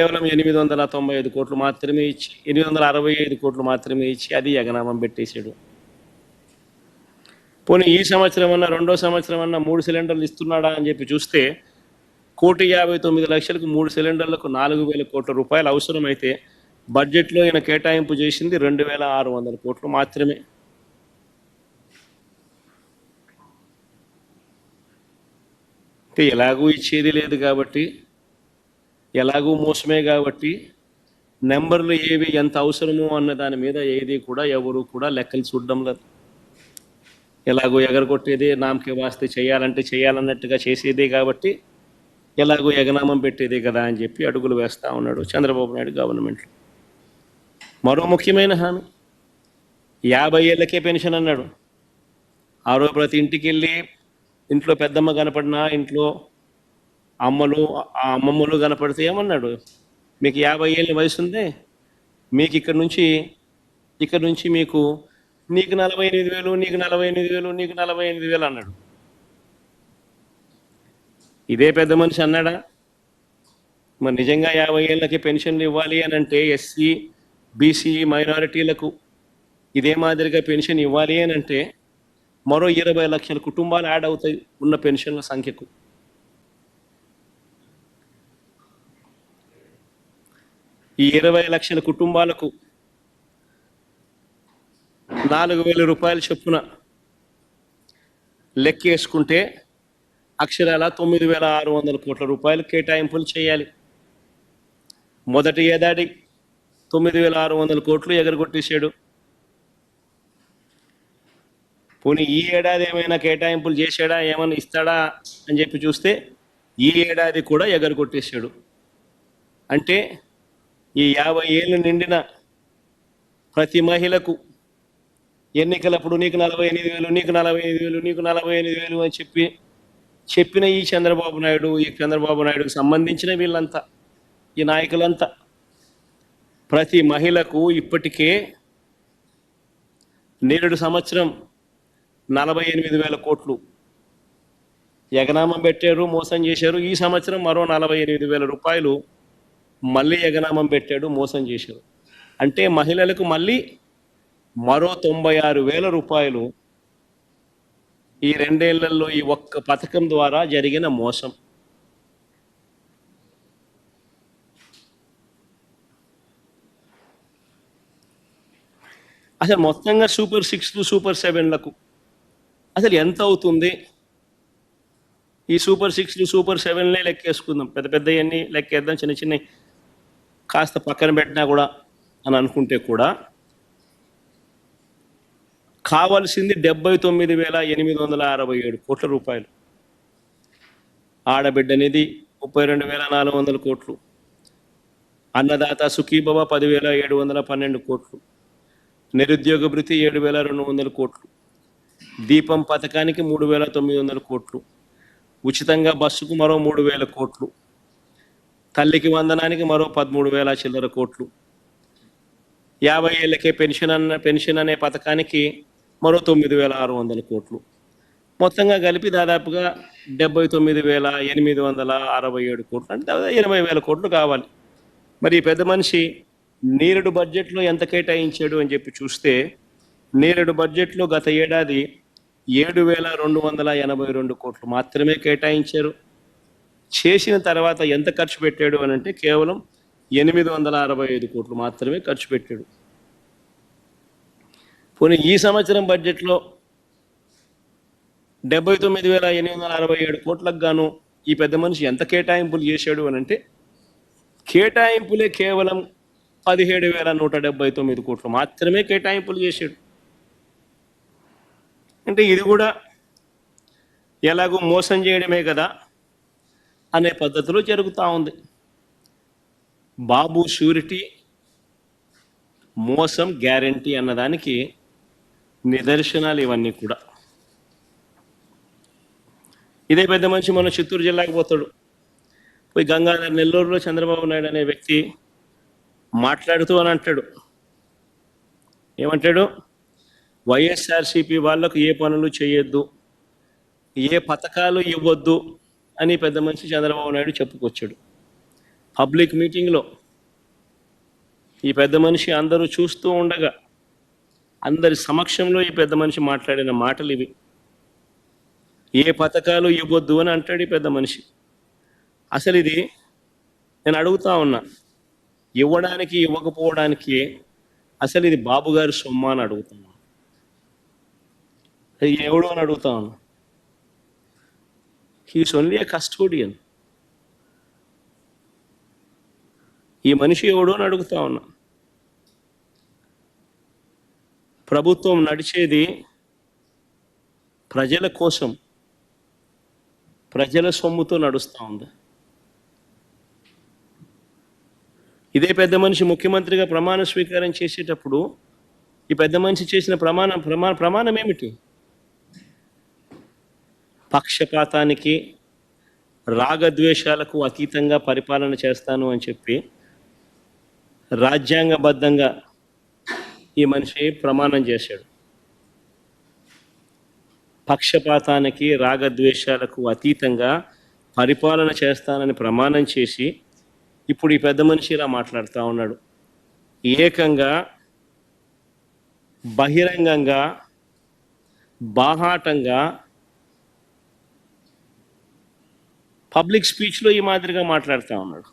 కేవలం 895 కోట్లు మాత్రమే ఇచ్చి 865 కోట్లు మాత్రమే ఇచ్చి అది ఎగనామం పెట్టేశాడు. పోనీ ఈ సంవత్సరం అన్నా రెండో సంవత్సరం అన్నా 3 సిలిండర్లు ఇస్తున్నాడా అని చెప్పి చూస్తే 1,59,00,000కు 3 సిలిండర్లకు 4,000 కోట్ల రూపాయలు అవసరమైతే బడ్జెట్లో ఈయన కేటాయింపు చేసింది 2,600 కోట్లు మాత్రమే. అంటే ఎలాగూ ఇచ్చేది లేదు కాబట్టి, ఎలాగూ మోసమే కాబట్టి నెంబర్లు ఏవి ఎంత అవసరమో అన్న దాని మీద ఏది కూడా ఎవరు కూడా లెక్కలు చూడడం లేదు. ఎలాగో ఎగరగొట్టేదే నామకే వాస్తే చేయాలంటే చేయాలన్నట్టుగా చేసేదే కాబట్టి ఎలాగో ఎగనామం పెట్టేదే కదా అని చెప్పి అడుగులు వేస్తూ ఉన్నాడు చంద్రబాబు నాయుడు గవర్నమెంట్లో. మరో ముఖ్యమైన హామీ 50 ఏళ్ళకే పెన్షన్ అన్నాడు. ఆ రోజు ప్రతి ఇంటికి వెళ్ళి ఇంట్లో పెద్దమ్మ కనపడినా ఇంట్లో అమ్మలు అమ్మమ్మలు కనపడితే ఏమన్నాడు, మీకు 50 ఏళ్ళ వయసు ఉంది, మీకు ఇక్కడ నుంచి మీకు నీకు 48,000 నీకు 48,000 నీకు 48,000 అన్నాడు. ఇదే పెద్ద మనిషి అన్నాడా? మరి నిజంగా 50 ఏళ్ళకి పెన్షన్లు ఇవ్వాలి అని అంటే ఎస్సీ బీసీ మైనారిటీలకు ఇదే మాదిరిగా పెన్షన్ ఇవ్వాలి అని అంటే మరో 20 లక్షల కుటుంబాలు యాడ్ అవుతాయి ఉన్న పెన్షన్ల సంఖ్యకు. ఈ 20 లక్షల కుటుంబాలకు 4,000 రూపాయలు చొప్పున లెక్కేసుకుంటే అక్షరాల 9,600 కోట్ల రూపాయలు కేటాయింపులు చేయాలి. మొదటి ఏడాది 9,600 కోట్లు ఎగరగొట్టేశాడు. పోనీ ఈ ఏడాది ఏమైనా కేటాయింపులు చేశాడా, ఏమైనా ఇస్తాడా అని చెప్పి చూస్తే ఈ ఏడాది కూడా ఎగరగొట్టేశాడు. అంటే ఈ 50 ఏళ్ళు నిండిన ప్రతి మహిళకు ఎన్నికలప్పుడు నీకు 48,000 నీకు 48,000 నీకు 48,000 అని చెప్పిన ఈ చంద్రబాబు నాయుడుకు సంబంధించిన వీళ్ళంతా ఈ నాయకులంతా ప్రతి మహిళకు ఇప్పటికే నేడు సంవత్సరం 48,000 కోట్లు ఎగనామం పెట్టారు, మోసం చేశారు. ఈ సంవత్సరం మరో 48,000 రూపాయలు మళ్ళీ ఎగనామం పెట్టాడు, మోసం చేశారు. అంటే మహిళలకు మళ్ళీ మరో 96,000 రూపాయలు ఈ 2 ఏళ్లలో ఈ ఒక్క పథకం ద్వారా జరిగిన మోసం. అసలు మొత్తంగా సూపర్ 6 సూపర్ 7లకు అసలు ఎంత అవుతుంది? ఈ సూపర్ 6 సూపర్ 7లే లెక్కేసుకుందాం, పెద్ద పెద్దవన్నీ లెక్కేద్దాం, చిన్న చిన్నవి కాస్త పక్కన పెట్టినా కూడా అని అనుకుంటే కూడా కావాల్సింది 79,867 కోట్ల రూపాయలు. ఆడబిడ్డ నిధి 32,400 కోట్లు, అన్నదాత సుఖీభవ 10,712 కోట్లు, నిరుద్యోగ భృతి 7,200 కోట్లు, దీపం పథకానికి 3,900 కోట్లు, ఉచితంగా బస్సుకు మరో 3,000 కోట్లు, తల్లికి వందనానికి మరో 13,000 చిల్లర కోట్లు, 50 ఏళ్ళకే పెన్షన్ అనే పథకానికి మరో 9,600 కోట్లు, మొత్తంగా కలిపి దాదాపుగా 79,867 కోట్లు, అంటే 80,000 కోట్లు కావాలి. మరి ఈ పెద్ద మనిషి నేరుడు బడ్జెట్లో ఎంత కేటాయించాడు అని చెప్పి చూస్తే నేరుడు బడ్జెట్లో గత ఏడాది 7,282 కోట్లు మాత్రమే కేటాయించారు. చేసిన తర్వాత ఎంత ఖర్చు పెట్టాడు అని అంటే కేవలం 865 కోట్లు మాత్రమే ఖర్చు పెట్టాడు. పోనీ ఈ సంవత్సరం బడ్జెట్లో 79,867 కోట్లకు గాను ఈ పెద్ద మనిషి ఎంత కేటాయింపులు చేశాడు అని అంటే కేటాయింపులే కేవలం 17,179 కోట్లు మాత్రమే కేటాయింపులు చేశాడు. అంటే ఇది కూడా ఎలాగో మోసం చేయడమే కదా అనే పద్ధతిలో జరుగుతూ ఉంది. బాబు షూరిటీ, మోసం గ్యారంటీ అన్నదానికి నిదర్శనాలు ఇవన్నీ కూడా. ఇదే పెద్ద మనిషి మన చిత్తూరు జిల్లాకి పోతాడు, పోయి గంగాధర్ నెల్లూరులో చంద్రబాబు నాయుడు అనే వ్యక్తి మాట్లాడుతూ అని అంటాడు, ఏమంటాడు, వైఎస్ఆర్సీపీ వాళ్లకు ఏ పనులు చేయొద్దు, ఏ పథకాలు ఇవ్వద్దు అని పెద్ద మనిషి చంద్రబాబు నాయుడు చెప్పుకొచ్చాడు. పబ్లిక్ మీటింగ్లో ఈ పెద్ద మనిషి అందరూ చూస్తూ ఉండగా అందరి సమక్షంలో ఈ పెద్ద మనిషి మాట్లాడిన మాటలు ఇవి. ఏ పథకాలు ఇవ్వద్దు అని అంటాడు ఈ పెద్ద మనిషి. అసలు ఇది నేను అడుగుతా ఉన్నా, ఇవ్వడానికి ఇవ్వకపోవడానికి అసలు ఇది బాబు గారి సొమ్మ అని అడుగుతున్నా. ఎవడో అని అడుగుతా ఉన్నా. హీస్ ఓన్లీ ఏ కస్టోడియన్. ఈ మనిషి ఎవడో అని అడుగుతా ఉన్నా. ప్రభుత్వం నడిచేది ప్రజల కోసం, ప్రజల సొమ్ముతో నడుస్తూ ఉంది. ఇదే పెద్ద మనిషి ముఖ్యమంత్రిగా ప్రమాణ స్వీకారం చేసేటప్పుడు ఈ పెద్ద మనిషి చేసిన ప్రమాణం ఏమిటి? పక్షపాతానికి, రాగద్వేషాలకు అతీతంగా పరిపాలన చేస్తాను అని చెప్పి రాజ్యాంగబద్ధంగా ఈ మనిషి ప్రమాణం చేశాడు. పక్షపాతానికి, రాగద్వేషాలకు అతీతంగా పరిపాలన చేస్తానని ప్రమాణం చేసి ఇప్పుడు ఈ పెద్ద మనిషి ఇలా మాట్లాడుతూ ఉన్నాడు. ఏకంగా బహిరంగంగా, బాహాటంగా పబ్లిక్ స్పీచ్లో ఈ మాదిరిగా మాట్లాడుతూ ఉన్నాడు.